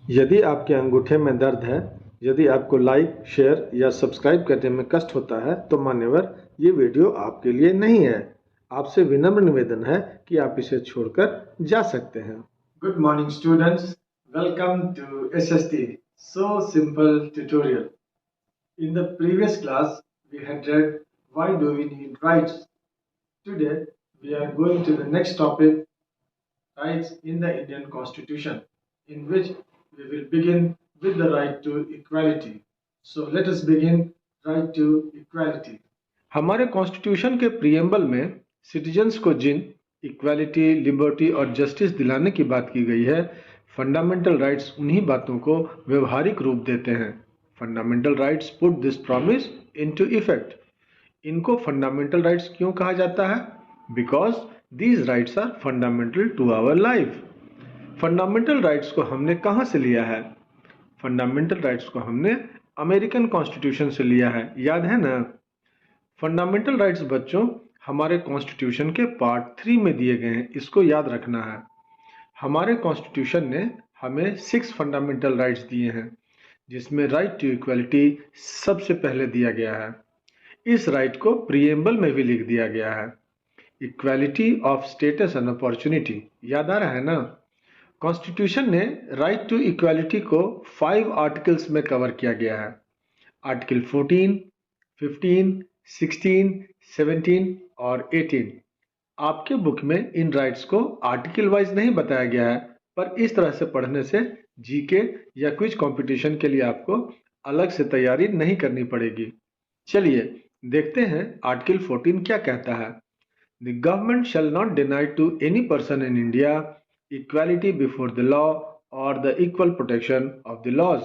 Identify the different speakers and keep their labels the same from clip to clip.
Speaker 1: यदि आपके अंगूठे में दर्द है, यदि आपको लाइक, शेयर या सब्सक्राइब करने में कष्ट होता है, तो मान्यवर, ये वीडियो आपके लिए नहीं है। आपसे विनम्र निवेदन है कि आप इसे छोड़कर जा सकते हैं। Good morning, students. Welcome to SST. So simple tutorial. In the previous class, we had read why do we need rights. Today, we are going to the next topic, rights in the Indian Constitution, in which we will begin with the right to equality. So let us begin right to equality. हमारे constitution के preamble में citizens को जिन equality, liberty और justice दिलाने की बात की गई है, फंडामेंटल राइट्स उन्हीं बातों को व्यवहारिक रूप देते हैं। Fundamental rights put this promise into effect. इनको फंडामेंटल राइट्स क्यों कहा जाता है? Because these rights are fundamental to our life. Fundamental rights को हमने कहाँ से लिया है? फंडामेंटल राइट्स को हमने अमेरिकन कॉन्स्टिट्यूशन से लिया है, याद है ना? फंडामेंटल राइट्स बच्चों हमारे कॉन्स्टिट्यूशन के पार्ट 3 में दिए गए हैं, इसको याद रखना है। हमारे कॉन्स्टिट्यूशन ने हमें 6 फंडामेंटल राइट्स दिए हैं, जिसमें राइट टू इक्वलिटी सबसे पहले दिया गया है। इस राइट को प्रिएम्बल में भी लिख दिया गया है। Equality of status and opportunity, याद आ रहा है ना? कॉन्स्टिट्यूशन ने राइट टू इक्वालिटी को 5 आर्टिकल्स में कवर किया गया है। आर्टिकल 14, 15, 16, 17 और 18। आपके बुक में इन राइट्स को आर्टिकल वाइज नहीं बताया गया है, पर इस तरह से पढ़ने से जीके या क्विज कंपटीशन के लिए आपको अलग से तैयारी नहीं करनी पड़ेगी। चलिए देखते हैं आर्टिकल 14 क्या कहता है। The government shall not deny to any person in India equality before the law or the equal protection of the laws।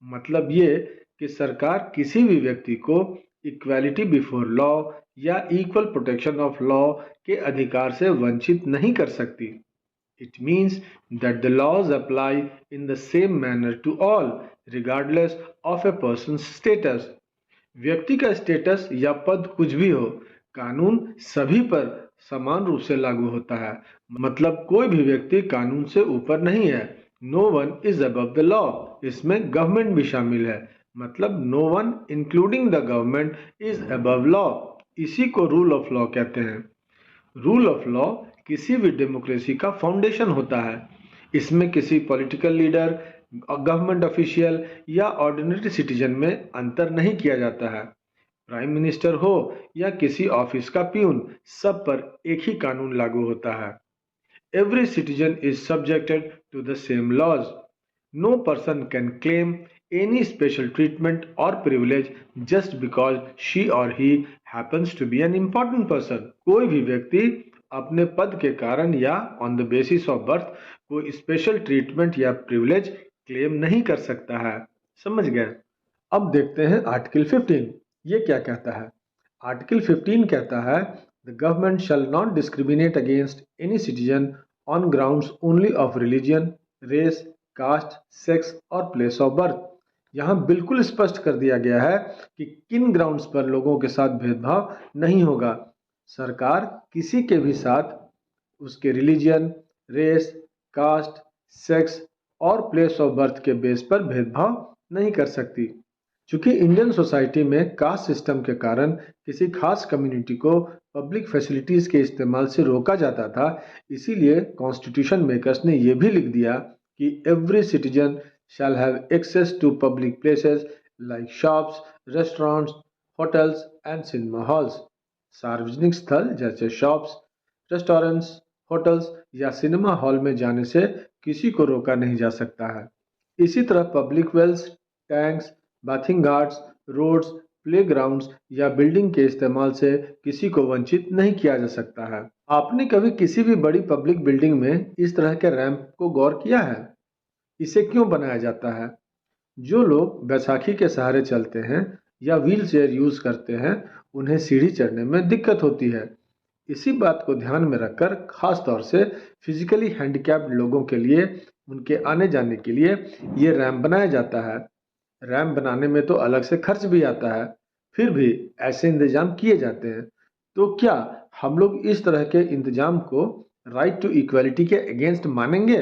Speaker 1: मतलब ये कि सरकार किसी भी व्यक्ति को इक्वालिटी बिफोर लॉ या इक्वल प्रोटेक्शन ऑफ लॉ के अधिकार से वंचित नहीं कर सकती। It means that the laws apply in the same manner to all, regardless of a person's status। व्यक्ति का स्टेटस या पद कुछ भी हो, कानून सभी पर समान रूप से लागू होता है। मतलब कोई भी व्यक्ति कानून से ऊपर नहीं है। No one is above the law. इसमें गवर्नमेंट भी शामिल है। मतलब no one including the government is above law. इसी को रूल ऑफ लॉ कहते हैं। रूल ऑफ लॉ किसी भी डेमोक्रेसी का फाउंडेशन होता है। इसमें किसी पॉलिटिकल लीडर, गवर्नमेंट ऑफिशियल या ऑर्डिनरी सिटीजन में अंतर नहीं किया जाता है। प्राइम मिनिस्टर हो या किसी ऑफिस का प्यून, सब पर एक ही कानून लागू होता है। Every citizen is subjected to the same laws. No person can claim any special treatment or privilege just because she or he happens to be an important person. कोई भी व्यक्ति अपने पद के कारण या on the basis of birth कोई special treatment या प्रिविलेज क्लेम नहीं कर सकता है। समझ गए? अब देखते हैं आर्टिकल 15। ये क्या कहता है? आर्टिकल 15 कहता है the government shall not discriminate against any citizen on grounds only of religion, race, caste, sex और प्लेस ऑफ बर्थ। यहाँ बिल्कुल स्पष्ट कर दिया गया है कि किन ग्राउंड्स पर लोगों के साथ भेदभाव नहीं होगा। सरकार किसी के भी साथ उसके रिलीजन, रेस, कास्ट, सेक्स और प्लेस ऑफ बर्थ के बेस पर भेदभाव नहीं कर सकती। चूंकि इंडियन सोसाइटी में कास्ट सिस्टम के कारण किसी खास कम्युनिटी को पब्लिक फैसिलिटीज के इस्तेमाल से रोका जाता था, इसीलिए कॉन्स्टिट्यूशन मेकर्स ने यह भी लिख दिया कि every citizen shall have access to public places like shops, restaurants, hotels and cinema halls. सार्वजनिक स्थल जैसे शॉप्स, रेस्टोरेंट्स, होटल्स या सिनेमा हॉल में जाने से किसी को रोका नहीं जा सकता है। इसी तरह public wells, tanks, bathing ghats, roads, playgrounds या बिल्डिंग के इस्तेमाल से किसी को वंचित नहीं किया जा सकता है। आपने कभी किसी भी बड़ी पब्लिक बिल्डिंग में इस तरह के रैंप को गौर किया है? इसे क्यों बनाया जाता है? जो लोग बैसाखी के सहारे चलते हैं या व्हील चेयर यूज करते हैं, उन्हें सीढ़ी चढ़ने में दिक्कत होती है। इसी बात को ध्यान में रखकर खास तौर से फिजिकली हैंडिकैप्ड लोगों के लिए उनके आने जाने के लिए ये रैंप बनाया जाता है। रैंप बनाने में तो अलग से खर्च भी आता है, फिर भी ऐसे इंतजाम किए जाते हैं। तो क्या हम लोग इस तरह के इंतजाम को राइट टू इक्वालिटी के अगेंस्ट मानेंगे?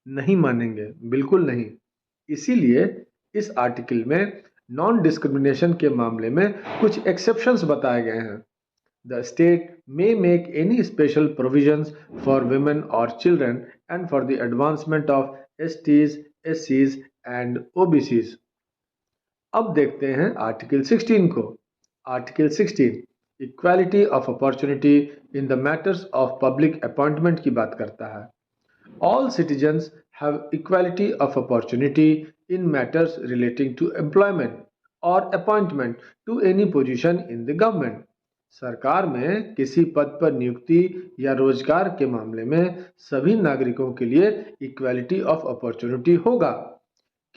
Speaker 1: नहीं मानेंगे, बिल्कुल नहीं। इसीलिए इस आर्टिकल में नॉन डिस्क्रिमिनेशन के मामले में कुछ एक्सेप्शंस बताए गए हैं। The state may make any special provisions for women or children and for the advancement of STs, SCs and OBCs। अब देखते हैं आर्टिकल 16 को। Article 16 equality of opportunity in the matters of public appointment की बात करता है। All citizens have equality of opportunity in matters relating to employment or appointment to any position in the government. सरकार में किसी पद पर नियुक्ति या रोजगार के मामले में सभी नागरिकों के लिए इक्वालिटी ऑफ अपॉर्चुनिटी होगा।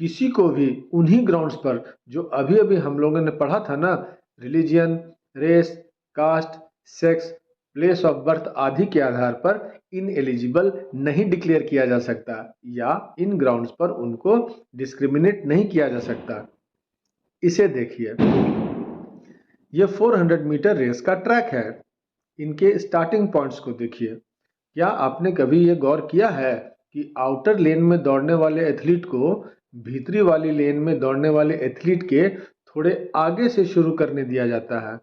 Speaker 1: किसी को भी उन्हीं ग्राउंड्स पर जो अभी अभी हम लोगों ने पढ़ा था ना, religion, race, caste, sex, place of birth आदि के आधार पर इन एलिजिबल नहीं डिक्लेयर किया जा सकता या इन ग्राउंड्स पर उनको डिस्क्रिमिनेट नहीं किया जा सकता। इसे देखिए, ये 400 मीटर रेस का ट्रैक है। इनके स्टार्टिंग पॉइंट्स को देखिए। क्या आपने कभी ये गौर किया है कि आउटर लेन में दौड़ने वाले एथलीट को भीतरी वाली लेन में दौड़ने वाले एथलीट के थोड़े आगे से शुरू करने दिया जाता है?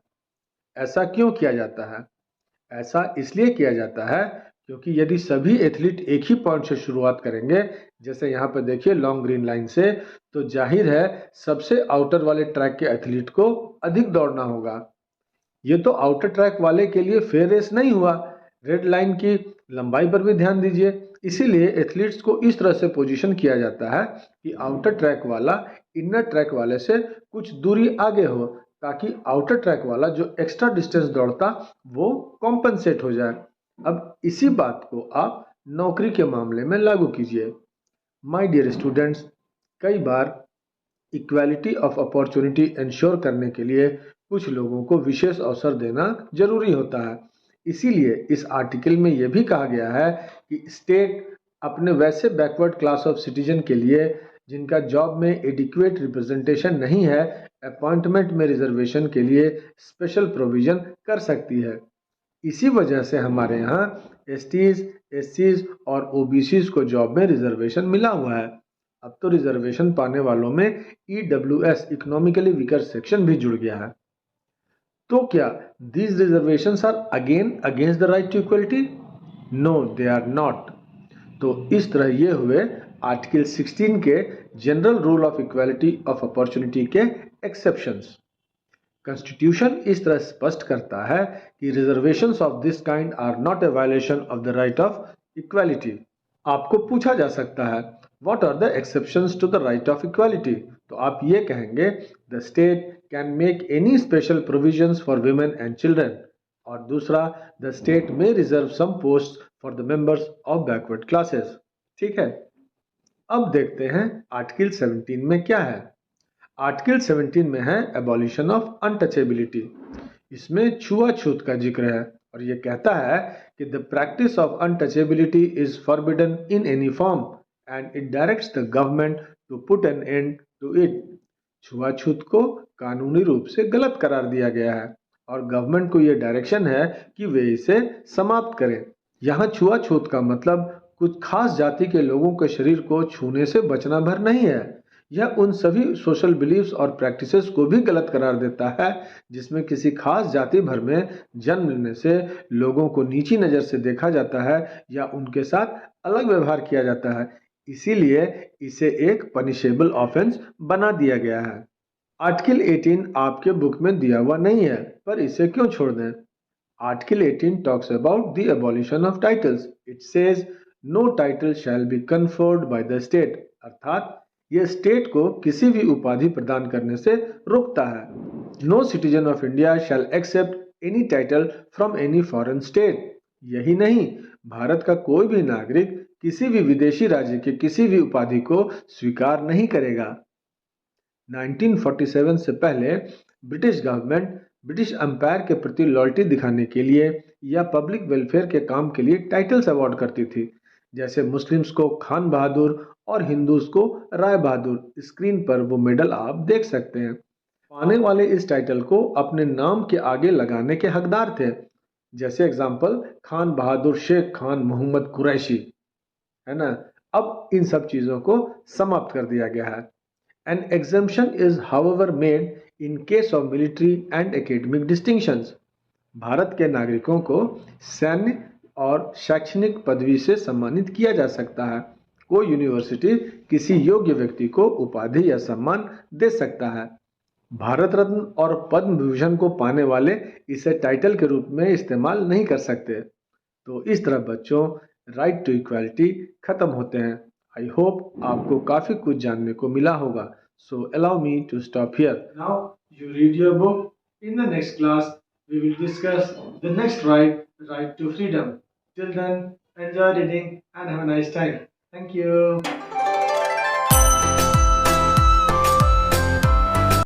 Speaker 1: ऐसा क्यों किया जाता है? ऐसा इसलिए किया जाता है क्योंकि यदि सभी एथलीट एक ही पॉइंट से शुरुआत करेंगे, जैसे यहाँ पर देखिए लॉन्ग ग्रीन लाइन से, तो जाहिर है सबसे आउटर वाले ट्रैक के एथलीट को अधिक दौड़ना होगा। ये तो आउटर ट्रैक वाले के लिए फेयर रेस नहीं हुआ। रेड लाइन की लंबाई पर भी ध्यान दीजिए। इसीलिए एथलीट्स को इस तरह से पोजीशन किया जाता है कि आउटर ट्रैक वाला इनर ट्रैक वाले से कुछ दूरी आगे हो, ताकि आउटर ट्रैक वाला जो एक्स्ट्रा डिस्टेंस दौड़ता वो कॉम्पनसेट हो जाए। अब इसी बात को आप नौकरी के मामले में लागू कीजिए। माय डियर स्टूडेंट्स, कई बार इक्वालिटी ऑफ अपॉर्चुनिटी इंश्योर करने के लिए कुछ लोगों को विशेष अवसर देना जरूरी होता है। इसीलिए इस आर्टिकल में यह भी कहा गया है कि स्टेट अपने वैसे बैकवर्ड क्लास ऑफ सिटीजन के लिए जिनका जॉब में एडिक्वेट रिप्रेजेंटेशन नहीं है, अपॉइंटमेंट में रिजर्वेशन के लिए स्पेशल प्रोविजन कर सकती है। इसी वजह से हमारे यहाँ एसटीज, एससीज और ओबीसीज को जॉब में रिजर्वेशन मिला हुआ है। अब तो रिजर्वेशन पाने वालों में ईडब्ल्यूएस इकोनॉमिकली वीकर सेक्शन भी जुड़ गया है। तो क्या these reservations are again against the right to equality? No, they are not। तो इस तरह ये हुए आर्टिकल 16 के general rule of equality of opportunity के एक्सेप्शंस। कॉन्स्टिट्यूशन इस तरह स्पष्ट करता है कि reservations of this kind are not a violation of the right of equality. आपको पूछा जा सकता है what are the exceptions to the right of equality, तो आप ये कहेंगे the state can make any special provisions for women and children, और दूसरा the state may reserve some post for the members of backward classes. ठीक है, अब देखते हैं आर्टिकल 17 में क्या है। आर्टिकल 17 में है एबॉलिशन ऑफ अनटचेबिलिटी। इसमें छुआछूत का जिक्र है और ये कहता है कि the practice of untouchability is forbidden in any form and it directs the government to put an end to it. छुआछूत को कानूनी रूप से गलत करार दिया गया है और गवर्नमेंट को यह डायरेक्शन है कि वे इसे समाप्त करें। यहाँ छुआछूत का मतलब कुछ खास जाति के लोगों के शरीर को छूने से बचना भर नहीं है। यह उन सभी सोशल बिलीफ्स और प्रैक्टिसेस को भी गलत करार देता है जिसमें किसी खास जाति भर में जन्म लेने से लोगों को नीची नज़र से देखा जाता है या उनके साथ अलग व्यवहार किया जाता है। इसीलिए इसे एक पनिशेबल ऑफेंस बना दिया गया है। आर्टिकल 18 आपके बुक में दिया हुआ नहीं है, पर इसे क्यों छोड़ दें। Article 18 talks about the abolition of titles. It says no title shall be conferred by the state, अर्थात यह स्टेट को किसी भी उपाधि प्रदान करने से रोकता है। No citizen of India shall accept any title from any foreign state. यही नहीं, भारत का कोई भी नागरिक किसी भी विदेशी राज्य के किसी भी उपाधि को स्वीकार नहीं करेगा। 1947 से पहले ब्रिटिश गवर्नमेंट ब्रिटिश एम्पायर के प्रति लॉयल्टी दिखाने के लिए या पब्लिक वेलफेयर के काम के लिए टाइटल्स अवार्ड करती थी, जैसे मुस्लिम्स को खान बहादुर और हिंदूज को राय बहादुर। स्क्रीन पर वो मेडल आप देख सकते हैं। पाने वाले इस टाइटल को अपने नाम के आगे लगाने के हकदार थे, जैसे एग्जाम्पल खान बहादुर शेख खान मोहम्मद कुरैशी, है ना। अब इन सब चीज़ों को समाप्त कर दिया गया है। An exemption is however made in case of military and academic distinctions. Bharat के नागरिकों को सैन्य और शैक्षणिक पदवी से सम्मानित किया जा सकता है। कोई यूनिवर्सिटी किसी योग्य व्यक्ति को उपाधि या सम्मान दे सकता है। भारत रत्न और पद्म विभूषण को पाने वाले इसे टाइटल के रूप में इस्तेमाल नहीं कर सकते। तो इस तरह बच्चों राइट टू इक्वालिटी खत्म होते हैं। आई होप आपको काफी कुछ जानने को मिला होगा। So allow me to stop here. Now you read your book. In the next class we will discuss the next right to freedom. Till then, enjoy reading and have a nice time. Thank you.